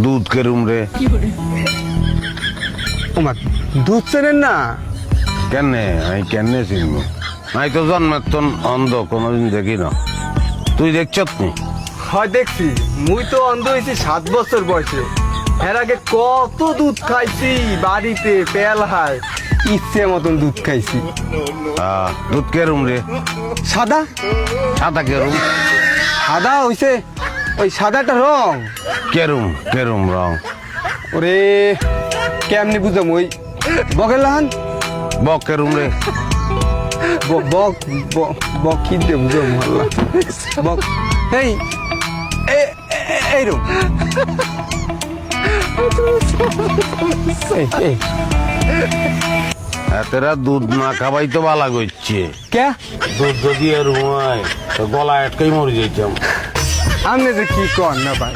দুধ কেরুম রে? ওমা দুধ চেনেন না? কেনে আমি কেনে চিনবো? আমি তো জন্মের তো অন্ধ, কোনোদিন দেখি না। তুই দেখছত নি? হয় দেখছি, মুই তো অন্ধ হয়েছি 7 বছর বয়সে। এর আগে কত দুধ খাইছি বাড়িতে, পেয়ালায় ইচ্ছে মতন দুধ খাইছি। দুধ কেরুম রে? সাদা সাদা কেরুম? সাদা হইছে, ওই সাদাটা রং। কেরুম কেরুম রং? ওরে কেমনি বুঝাম, ওই বকের লাহান বক কেরুম রে? বক বক কি দিয়ে বুঝাম আল্লাহ। বক এই এইরকম। এতেরা দুধ না খাবাই তো ভালো করছে। কে দুধ যদি এরম হয় তো গলা আটকাই মরে যাইতাম। আপনি যে কি কর না ভাই,